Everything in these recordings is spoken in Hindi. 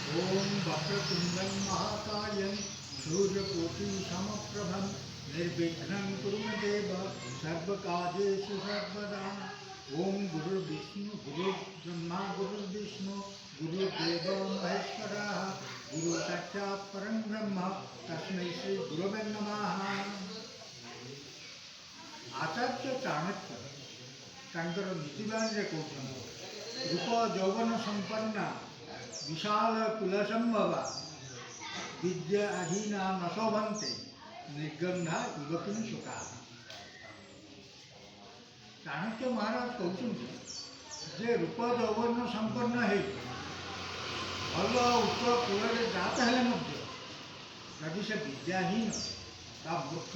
ओम वक्रतुंडं महाकायं सूर्यकोटि समप्रभं निर्विघ्नं कुरु मे देव सर्वकार्येषु सर्वदा। ओम गुरुर्विष्णु गुरुर्ब्रह्मा गुरुर्विष्णु गुरुर्देवो महेश्वरः गुरु साक्षात् परं ब्रह्म तस्मै श्री गुरवे नमः। आचार्य चाणक्य ତାଙ୍କର ନୀତିବାଣୀରେ କହୁଛନ୍ତି ରୂପ ଯୌବନ ସମ୍ପନ୍ନା विशाल कुलसंभवा विद्याहीना न शोभन्ते निर्गंधा युवकिन शुका। चाणक्य महाराज कहते जे रूप यौवन संपन्न है भल उच्च कूल जात हेले जदि से विद्याहीन ता मूर्ख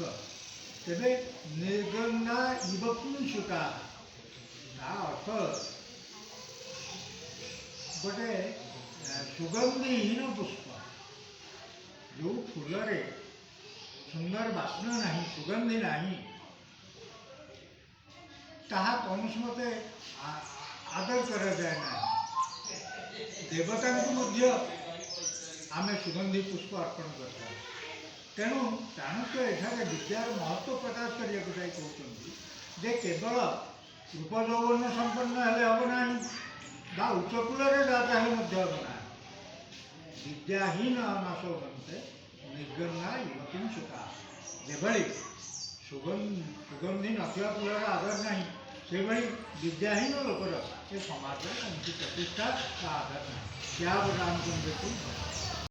तेरे निर्गंधा युवकिन शुका अर्थ गोटे सुगंधिहीन पुष्प जो फूल सुंदर बास्ना नहीं सुगंधि नहीं ताहा कौन मते आदर करा जाए ना देवता को आमे सुगंधि पुष्प अर्पण करता। तेणु चाणक्य एठारे विद्यार महत्व प्रकाश करने कहते जे केवल रूप यौवन संपन्न हेले हम ना उच्च कूल जाता है हम ना विद्याहीन न शोभन्ते निर्गंधा युवकिन शुका। जेभଳି सुगंधि नथिया फूलर आदर नहीं से भाई विद्याहीन लोकर ये समाज में कौन प्रतिष्ठा का आदर नहीं। क्या रामचंद्र को